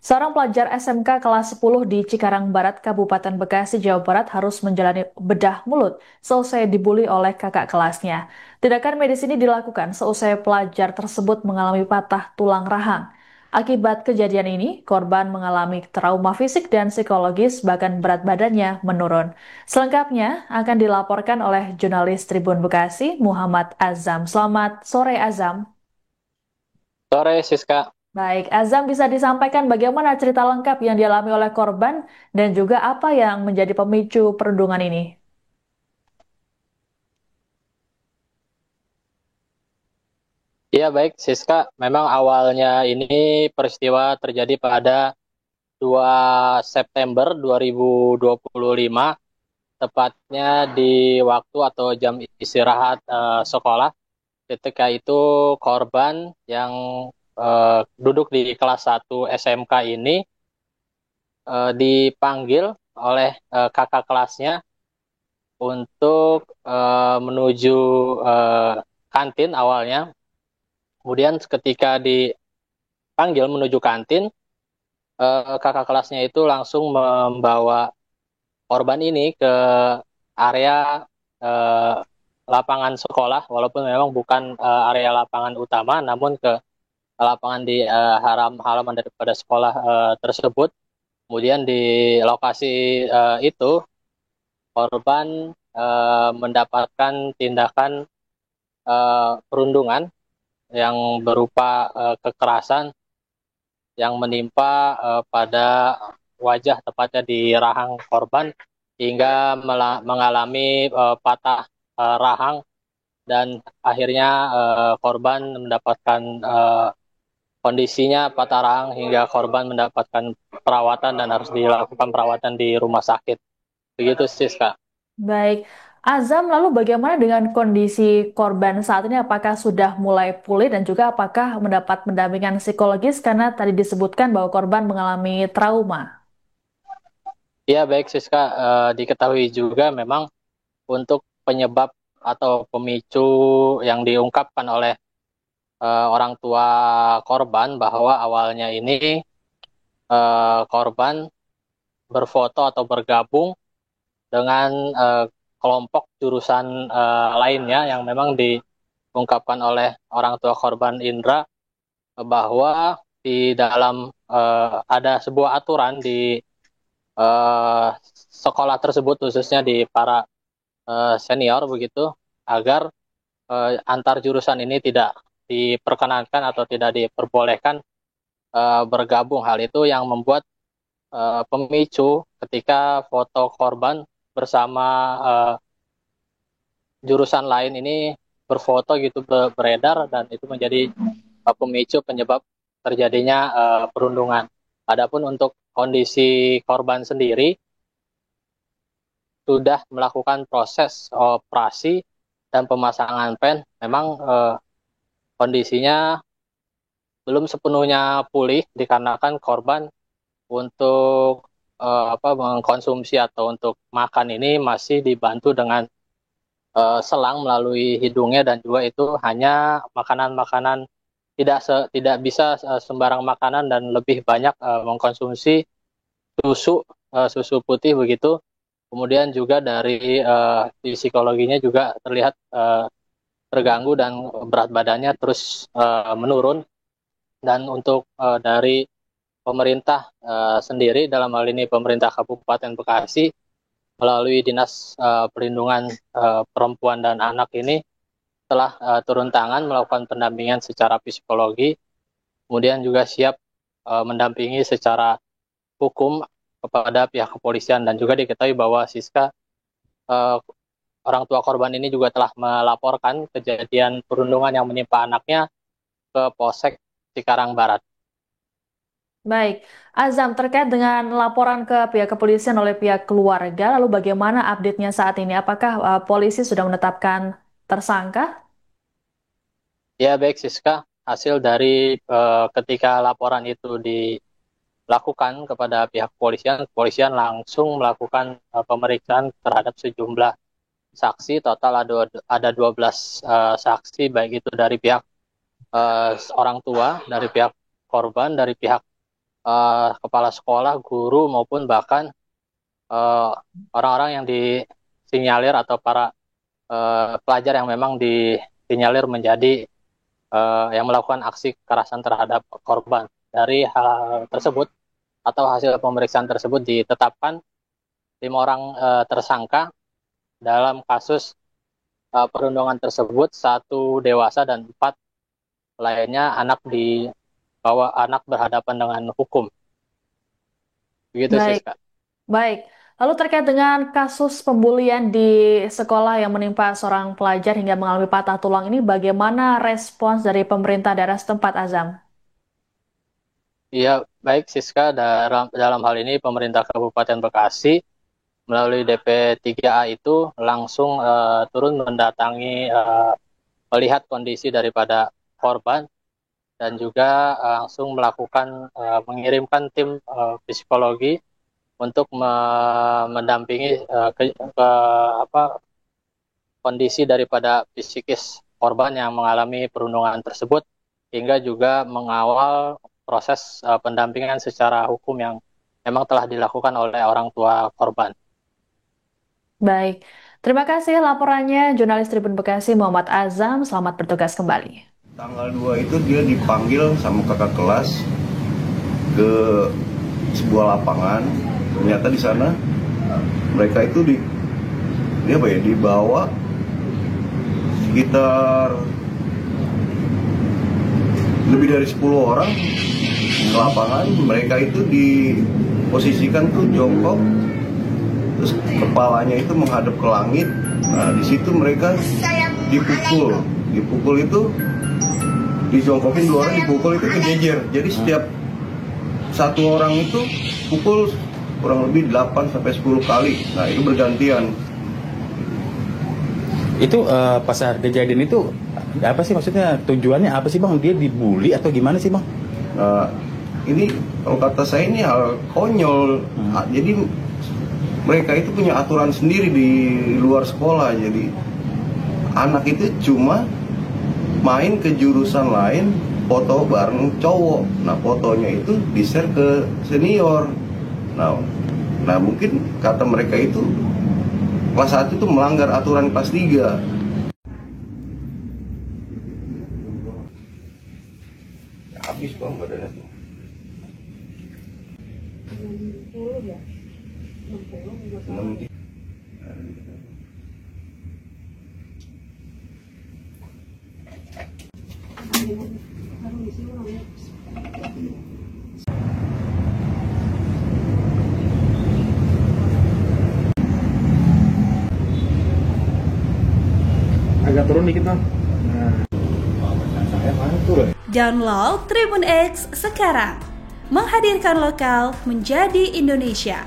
Seorang pelajar SMK kelas 10 di Cikarang Barat, Kabupaten Bekasi, Jawa Barat harus menjalani bedah mulut seusai dibully oleh kakak kelasnya. Tindakan medis ini dilakukan seusai pelajar tersebut mengalami patah tulang rahang. Akibat kejadian ini, korban mengalami trauma fisik dan psikologis, bahkan berat badannya menurun. Selengkapnya akan dilaporkan oleh jurnalis Tribun Bekasi, Muhammad Azam. Selamat sore, Azam. Sore, Siska. Baik, Azam bisa disampaikan bagaimana cerita lengkap yang dialami oleh korban dan juga apa yang menjadi pemicu perundungan ini. Iya, baik, Siska. Memang awalnya ini peristiwa terjadi pada 2 September 2025, tepatnya di waktu atau jam istirahat sekolah. Ketika itu korban yang duduk di kelas 1 SMK ini dipanggil oleh kakak kelasnya untuk menuju eh, kantin awalnya. Kemudian ketika dipanggil menuju kantin, kakak kelasnya itu langsung membawa korban ini ke area eh, lapangan sekolah, walaupun memang bukan area lapangan utama, namun ke lapangan di halaman daripada sekolah tersebut. Kemudian di lokasi itu korban mendapatkan tindakan perundungan yang berupa kekerasan yang menimpa pada wajah, tepatnya di rahang korban, hingga mengalami patah rahang, dan akhirnya korban mendapatkan kondisinya patah rahang hingga korban mendapatkan perawatan dan harus dilakukan perawatan di rumah sakit. Begitu sih, Kak. Baik, Azam, lalu bagaimana dengan kondisi korban saat ini? Apakah sudah mulai pulih dan juga apakah mendapat pendampingan psikologis karena tadi disebutkan bahwa korban mengalami trauma? Ya, baik, Siska. Diketahui juga memang untuk penyebab atau pemicu yang diungkapkan oleh orang tua korban, bahwa awalnya ini korban berfoto atau bergabung dengan kelompok jurusan lainnya, yang memang diungkapkan oleh orang tua korban Indra, bahwa di dalam ada sebuah aturan di eh, sekolah tersebut, khususnya di para senior begitu, agar antar jurusan ini tidak diperkenankan atau tidak diperbolehkan bergabung. Hal itu yang membuat pemicu ketika foto korban bersama eh, jurusan lain ini berfoto gitu, beredar, dan itu menjadi pemicu penyebab terjadinya perundungan. Adapun untuk kondisi korban sendiri, sudah melakukan proses operasi dan pemasangan pen. Memang kondisinya belum sepenuhnya pulih, dikarenakan korban untuk mengkonsumsi atau untuk makan ini masih dibantu dengan selang melalui hidungnya, dan juga itu hanya makanan-makanan, tidak bisa sembarang makanan, dan lebih banyak mengkonsumsi susu, susu putih begitu. Kemudian juga dari psikologinya juga terlihat terganggu, dan berat badannya terus menurun. Dan untuk dari pemerintah sendiri, dalam hal ini pemerintah Kabupaten Bekasi melalui Dinas Perlindungan Perempuan dan Anak ini telah turun tangan melakukan pendampingan secara psikologi, kemudian juga siap mendampingi secara hukum kepada pihak kepolisian. Dan juga diketahui bahwa Siska, eh, orang tua korban ini juga telah melaporkan kejadian perundungan yang menimpa anaknya ke Polsek Cikarang Barat. Baik, Azam, terkait dengan laporan ke pihak kepolisian oleh pihak keluarga, lalu bagaimana update-nya saat ini? Apakah polisi sudah menetapkan tersangka? Ya, baik, Siska, hasil dari ketika laporan itu dilakukan kepada pihak kepolisian, kepolisian langsung melakukan pemeriksaan terhadap sejumlah saksi. Total ada 12 saksi, baik itu dari pihak orang tua, dari pihak korban, dari pihak kepala sekolah, guru maupun bahkan eh, orang-orang yang disinyalir atau para pelajar yang memang disinyalir menjadi yang melakukan aksi kekerasan terhadap korban. Dari hal tersebut atau hasil pemeriksaan tersebut ditetapkan 5 orang tersangka dalam kasus perundungan tersebut, 1 dewasa dan 4 lainnya anak di bawah anak berhadapan dengan hukum. Begitu sih, Baik, Kak. baik. Lalu terkait dengan kasus pembulian di sekolah yang menimpa seorang pelajar hingga mengalami patah tulang ini, bagaimana respons dari pemerintah daerah setempat, Azam? Iya, baik Siska, dalam hal ini pemerintah Kabupaten Bekasi melalui DP3A itu langsung turun mendatangi melihat kondisi daripada korban dan juga langsung melakukan mengirimkan tim psikologi untuk mendampingi apa kondisi daripada psikis korban yang mengalami perundungan tersebut hingga juga mengawal proses pendampingan secara hukum yang memang telah dilakukan oleh orang tua korban. Baik, terima kasih laporannya jurnalis Tribun Bekasi Muhammad Azam. Selamat bertugas kembali. Tanggal 2 itu dia dipanggil sama kakak kelas ke sebuah lapangan. Ternyata di sana mereka itu dibawa sekitar lebih dari 10 orang ke lapangan. Mereka itu diposisikan tuh jongkok, terus kepalanya itu menghadap ke langit. Nah, di situ mereka dipukul itu dijongkokin 2 orang, dipukul itu kejejer. Jadi setiap satu orang itu pukul kurang lebih 8 sampai 10 kali. Nah, itu bergantian. Itu pas saat kejadian itu apa sih maksudnya, tujuannya apa sih Bang? Dia dibully atau gimana sih Bang? Nah, ini kalau kata saya ini hal konyol. Jadi mereka itu punya aturan sendiri di luar sekolah. Jadi anak itu cuma main ke jurusan lain, foto bareng cowok. Nah, fotonya itu di-share ke senior. Nah, mungkin kata mereka itu kelas 1 itu melanggar aturan kelas 3. Habis Bang badannya tuh. 60 ya? 60. Agak turun dikit Bang. Saya mantul. Download Tribun X sekarang. Menghadirkan lokal menjadi Indonesia.